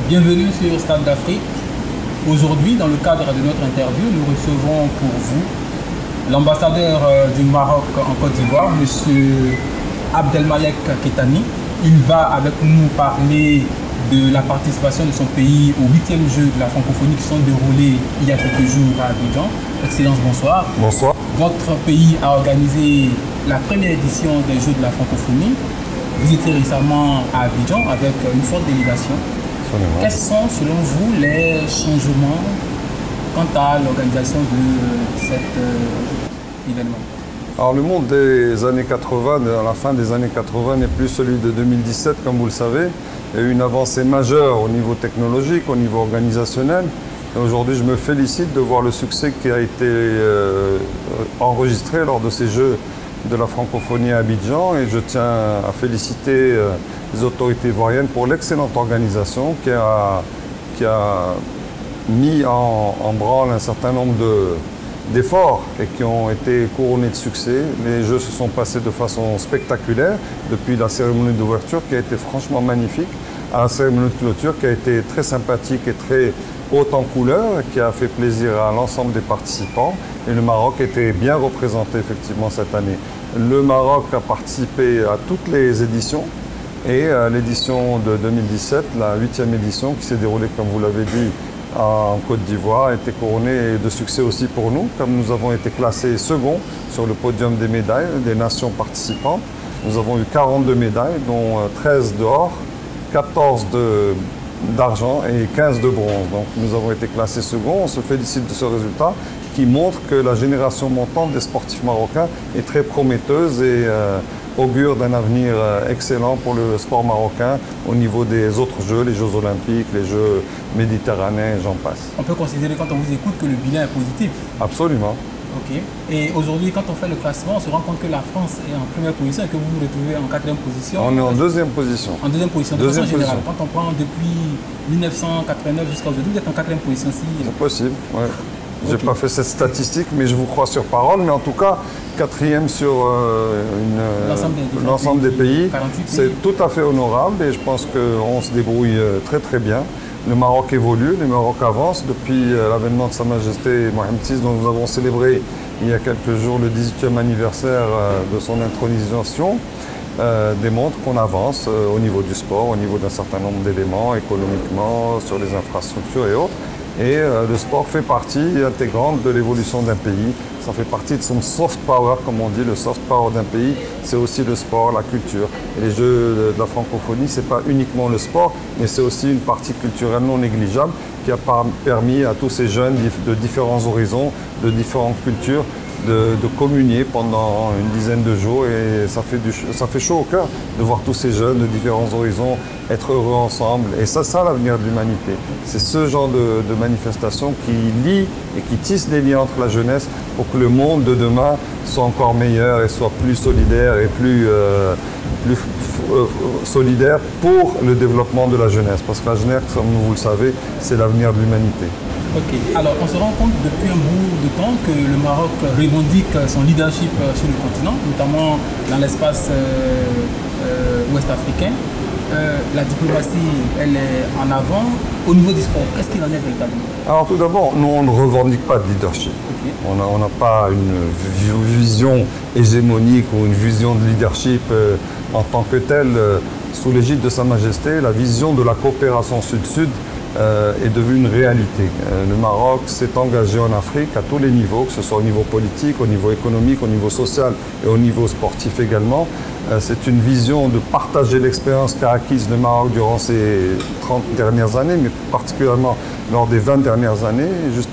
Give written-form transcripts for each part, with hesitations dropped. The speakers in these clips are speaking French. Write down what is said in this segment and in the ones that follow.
Bienvenue sur Stade d'Afrique. Aujourd'hui, dans le cadre de notre interview, nous recevons pour vous l'ambassadeur du Maroc en Côte d'Ivoire, M. Abdelmalek Kettani. Il va avec nous parler de la participation de son pays aux 8e Jeux de la francophonie qui sont déroulés il y a quelques jours à Abidjan. Excellence, bonsoir. Bonsoir. Votre pays a organisé la première édition des Jeux de la francophonie. Vous étiez récemment à Abidjan avec une forte délégation. Absolument. Quels sont, selon vous, les changements quant à l'organisation de cet événement? Alors le monde des années 80, à la fin des années 80, n'est plus celui de 2017, comme vous le savez. Il y a eu une avancée majeure au niveau technologique, au niveau organisationnel. Aujourd'hui, je me félicite de voir le succès qui a été enregistré lors de ces Jeux de la francophonie à Abidjan. Et je tiens à féliciter les autorités ivoiriennes pour l'excellente organisation qui a mis en branle un certain nombre d'efforts et qui ont été couronnés de succès. Les Jeux se sont passés de façon spectaculaire depuis la cérémonie d'ouverture qui a été franchement magnifique, à la cérémonie de clôture qui a été très sympathique et très haute en couleur, qui a fait plaisir à l'ensemble des participants. Et le Maroc était bien représenté effectivement cette année. Le Maroc a participé à toutes les éditions et l'édition de 2017, la 8e édition qui s'est déroulée, comme vous l'avez dit, en Côte d'Ivoire, a été couronnée de succès aussi pour nous, comme nous avons été classés second sur le podium des médailles des nations participantes. Nous avons eu 42 médailles, dont 13 d'or, 14 d'argent et 15 de bronze. Donc nous avons été classés second. On se félicite de ce résultat qui montre que la génération montante des sportifs marocains est très prometteuse et augure d'un avenir excellent pour le sport marocain au niveau des autres Jeux, les Jeux olympiques, les Jeux méditerranéens et j'en passe. On peut considérer quand on vous écoute que le bilan est positif. Absolument. Ok. Et aujourd'hui, quand on fait le classement, on se rend compte que la France est en première position et que vous vous retrouvez en 4e position. On est en 2e position. En 2e position, de façon générale. Quand on prend depuis 1989 jusqu'à aujourd'hui, vous êtes en 4e position. C'est possible, oui. Je n'ai pas fait cette statistique, mais je vous crois sur parole. Mais en tout cas, 4e sur l'ensemble des pays, c'est tout à fait honorable et je pense qu'on se débrouille très très bien. Le Maroc évolue, le Maroc avance depuis l'avènement de Sa Majesté Mohamed VI, dont nous avons célébré il y a quelques jours le 18e anniversaire de son intronisation, démontre qu'on avance au niveau du sport, au niveau d'un certain nombre d'éléments, économiquement, sur les infrastructures et autres. Et le sport fait partie intégrante de l'évolution d'un pays. Ça fait partie de son soft power, comme on dit. Le soft power d'un pays, c'est aussi le sport, la culture. Et les Jeux de la francophonie, ce n'est pas uniquement le sport, mais c'est aussi une partie culturelle non négligeable qui a permis à tous ces jeunes de différents horizons, de différentes cultures, de communier pendant une dizaine de jours et ça fait chaud au cœur de voir tous ces jeunes de différents horizons être heureux ensemble et ça l'avenir de l'humanité. C'est ce genre de manifestation qui lie et qui tisse des liens entre la jeunesse pour que le monde de demain soit encore meilleur et soit plus solidaire et plus solidaire pour le développement de la jeunesse parce que la jeunesse, comme vous le savez, c'est l'avenir de l'humanité. Ok, alors on se rend compte depuis un bout de temps que le Maroc revendique son leadership sur le continent, notamment dans l'espace ouest-africain. La diplomatie, elle est en avant. Au niveau du sport, qu'est-ce qu'il en est véritablement? Alors tout d'abord, nous on ne revendique pas de leadership. Okay. On n'a pas une vision hégémonique ou une vision de leadership en tant que telle. Sous l'égide de Sa Majesté, la vision de la coopération sud-sud est devenue une réalité. Le Maroc s'est engagé en Afrique à tous les niveaux, que ce soit au niveau politique, au niveau économique, au niveau social et au niveau sportif également. C'est une vision de partager l'expérience qu'a acquise le Maroc durant ces 30 dernières années, mais particulièrement lors des 20 dernières années, juste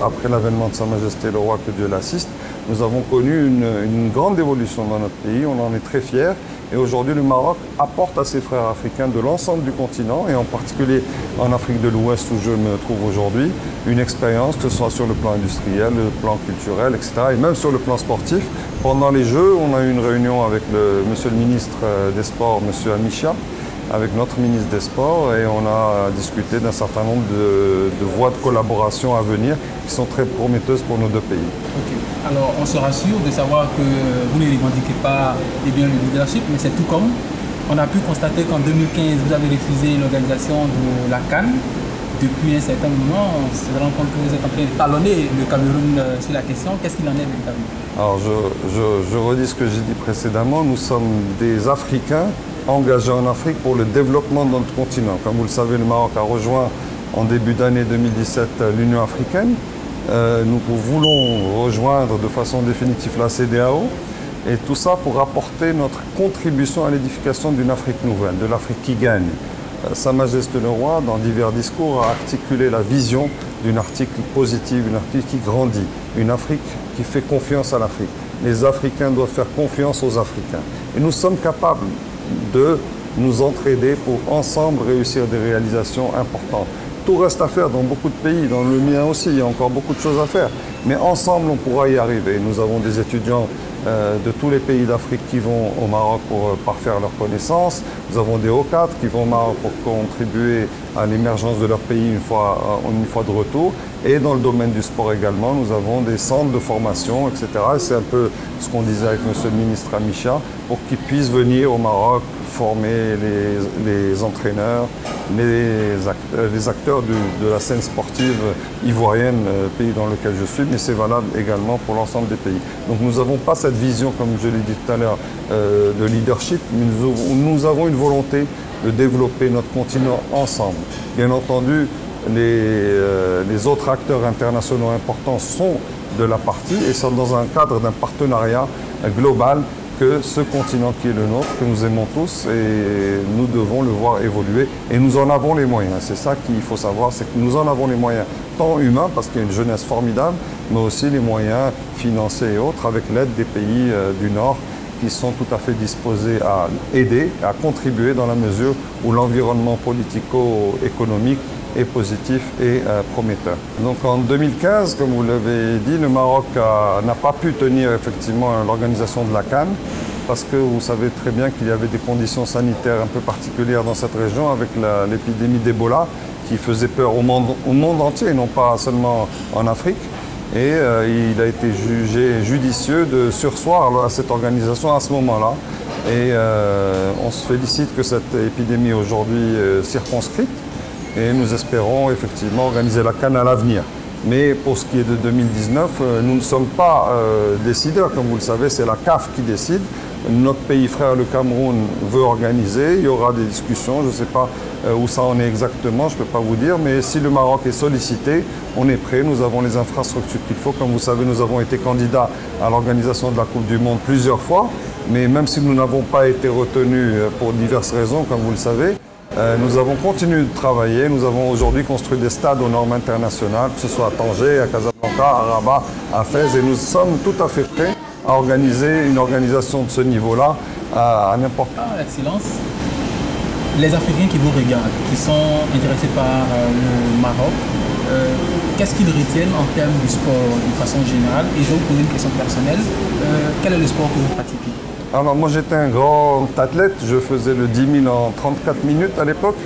après l'avènement de Sa Majesté le Roi, que Dieu l'assiste. Nous avons connu une grande évolution dans notre pays, on en est très fiers. Et aujourd'hui, le Maroc apporte à ses frères africains de l'ensemble du continent, et en particulier en Afrique de l'Ouest où je me trouve aujourd'hui, une expérience, que ce soit sur le plan industriel, le plan culturel, etc., et même sur le plan sportif. Pendant les Jeux, on a eu une réunion avec monsieur le ministre des Sports, monsieur Amichia, avec notre ministre des Sports, et on a discuté d'un certain nombre de voies de collaboration à venir qui sont très prometteuses pour nos deux pays. Okay. Alors, on se rassure de savoir que vous ne revendiquez pas le leadership, mais c'est tout comme On a pu constater qu'en 2015, vous avez refusé l'organisation de la CAN. Depuis un certain moment, on se rend compte que vous êtes en train de talonner le Cameroun sur la question. Qu'est-ce qu'il en est véritablement? Alors, je redis ce que j'ai dit précédemment. Nous sommes des Africains engagés en Afrique pour le développement de notre continent. Comme vous le savez, le Maroc a rejoint en début d'année 2017 l'Union africaine. Nous voulons rejoindre de façon définitive la CEDEAO. Et tout ça pour apporter notre contribution à l'édification d'une Afrique nouvelle, de l'Afrique qui gagne. Sa Majesté le Roi, dans divers discours, a articulé la vision d'une Afrique positive, une Afrique qui grandit, une Afrique qui fait confiance à l'Afrique. Les Africains doivent faire confiance aux Africains. Et nous sommes capables de nous entraider pour ensemble réussir des réalisations importantes. Tout reste à faire dans beaucoup de pays, dans le mien aussi, il y a encore beaucoup de choses à faire. Mais ensemble, on pourra y arriver. Nous avons des étudiants de tous les pays d'Afrique qui vont au Maroc pour parfaire leurs connaissances. Nous avons des hauts-cadres qui vont au Maroc pour contribuer à l'émergence de leur pays une fois de retour. Et dans le domaine du sport également, nous avons des centres de formation, etc. Et c'est un peu ce qu'on disait avec M. le ministre Amicha, pour qu'ils puissent venir au Maroc former les entraîneurs, les acteurs de la scène sportive ivoirienne, pays dans lequel je suis, mais c'est valable également pour l'ensemble des pays. Donc nous n'avons pas cette vision, comme je l'ai dit tout à l'heure, de leadership, mais nous avons une volonté de développer notre continent ensemble. Bien entendu, les autres acteurs internationaux importants sont de la partie et sont dans un cadre d'un partenariat global que ce continent qui est le nôtre, que nous aimons tous, et nous devons le voir évoluer. Et nous en avons les moyens. C'est ça qu'il faut savoir, c'est que nous en avons les moyens, tant humains, parce qu'il y a une jeunesse formidable, mais aussi les moyens financiers et autres, avec l'aide des pays du Nord, qui sont tout à fait disposés à aider, à contribuer dans la mesure où l'environnement politico-économique est positif et prometteur. Donc en 2015, comme vous l'avez dit, le Maroc n'a pas pu tenir effectivement l'organisation de la CAN parce que vous savez très bien qu'il y avait des conditions sanitaires un peu particulières dans cette région avec l'épidémie d'Ebola qui faisait peur au monde entier et non pas seulement en Afrique. Et il a été jugé judicieux de surseoir à cette organisation à ce moment-là. Et on se félicite que cette épidémie est aujourd'hui circonscrite. Et nous espérons effectivement organiser la CAN à l'avenir. Mais pour ce qui est de 2019, nous ne sommes pas décideurs. Comme vous le savez, c'est la CAF qui décide. Notre pays frère, le Cameroun, veut organiser. Il y aura des discussions. Je ne sais pas où ça en est exactement, je ne peux pas vous dire. Mais si le Maroc est sollicité, on est prêt. Nous avons les infrastructures qu'il faut. Comme vous savez, nous avons été candidats à l'organisation de la Coupe du Monde plusieurs fois. Mais même si nous n'avons pas été retenus pour diverses raisons, comme vous le savez, nous avons continué de travailler. Nous avons aujourd'hui construit des stades aux normes internationales, que ce soit à Tanger, à Casablanca, à Rabat, à Fès. Et nous sommes tout à fait prêts à organiser une organisation de ce niveau-là à n'importe quelle. Excellence, les Africains qui vous regardent, qui sont intéressés par le Maroc, qu'est-ce qu'ils retiennent en termes du sport de façon générale? Et je vais vous poser une question personnelle. Quel est le sport que vous pratiquez? Alors moi j'étais un grand athlète, je faisais le 10 000 en 34 minutes à l'époque.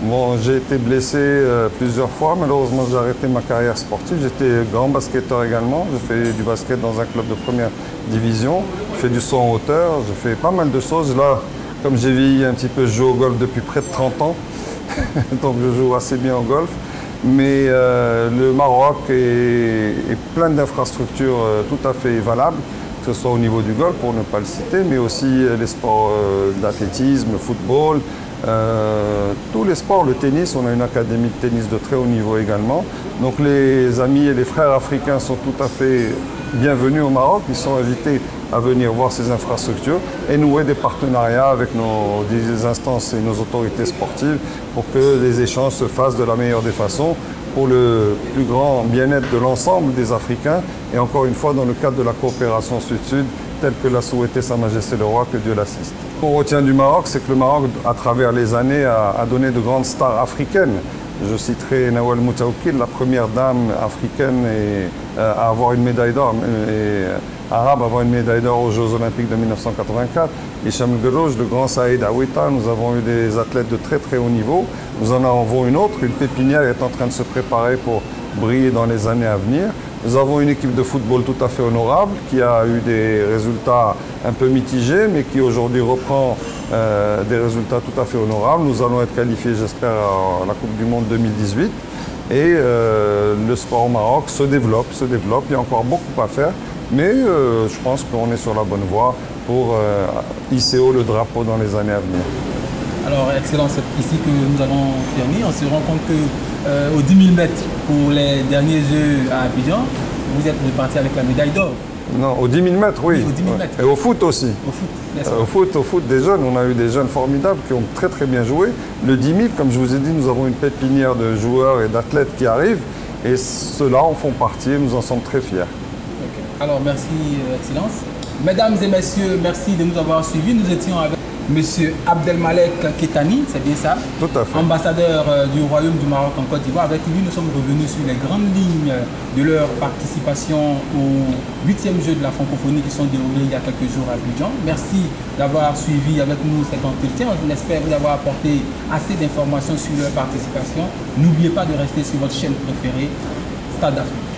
Bon, j'ai été blessé plusieurs fois, malheureusement j'ai arrêté ma carrière sportive. J'étais grand basketteur également, je fais du basket dans un club de première division. Je fais du saut en hauteur, je fais pas mal de choses. Là, comme j'ai vieilli un petit peu, je joue au golf depuis près de 30 ans, donc je joue assez bien au golf. Mais le Maroc est plein d'infrastructures tout à fait valables, que ce soit au niveau du golf, pour ne pas le citer, mais aussi les sports d'athlétisme, le football, tous les sports, le tennis, on a une académie de tennis de très haut niveau également. Donc les amis et les frères africains sont tout à fait bienvenus au Maroc, ils sont invités à venir voir ces infrastructures et nouer des partenariats avec des instances et nos autorités sportives pour que les échanges se fassent de la meilleure des façons pour le plus grand bien-être de l'ensemble des Africains et encore une fois dans le cadre de la coopération sud-sud telle que l'a souhaité Sa Majesté le Roi, que Dieu l'assiste. Ce qu'on retient du Maroc, c'est que le Maroc, à travers les années, a donné de grandes stars africaines. Je citerai Nawal Moutaoukil, la première dame africaine à avoir une médaille d'or, arabe à avoir une médaille d'or aux Jeux Olympiques de 1984. Hicham El-Guerrouj, le grand Saïd Aouita, nous avons eu des athlètes de très très haut niveau. Nous en avons une autre, une pépinière est en train de se préparer pour briller dans les années à venir. Nous avons une équipe de football tout à fait honorable qui a eu des résultats un peu mitigés, mais qui aujourd'hui reprend des résultats tout à fait honorables. Nous allons être qualifiés, j'espère, à la Coupe du Monde 2018. Et le sport au Maroc se développe. Il y a encore beaucoup à faire, mais je pense qu'on est sur la bonne voie pour hisser haut le drapeau dans les années à venir. Alors, Excellence, c'est ici que nous allons finir. On se rend compte qu'aux 10 000 mètres pour les derniers Jeux à Abidjan, vous êtes reparti avec la médaille d'or. Non, aux 10 000 mètres, oui. Aux 10 000 mètres. Et au foot aussi. Au foot, au foot, des jeunes. On a eu des jeunes formidables qui ont très très bien joué. Le 10 000, comme je vous ai dit, nous avons une pépinière de joueurs et d'athlètes qui arrivent. Et ceux-là en font partie et nous en sommes très fiers. Okay. Alors, merci, Excellence. Mesdames et messieurs, merci de nous avoir suivis. Nous étions avec M. Abdelmalek Kettani, c'est bien ça? Tout à fait. Ambassadeur du Royaume du Maroc en Côte d'Ivoire. Avec lui, nous sommes revenus sur les grandes lignes de leur participation aux 8e Jeux de la francophonie qui sont déroulés il y a quelques jours à Abidjan. Merci d'avoir suivi avec nous cet entretien. On espère vous avoir apporté assez d'informations sur leur participation. N'oubliez pas de rester sur votre chaîne préférée, Stade d'Afrique.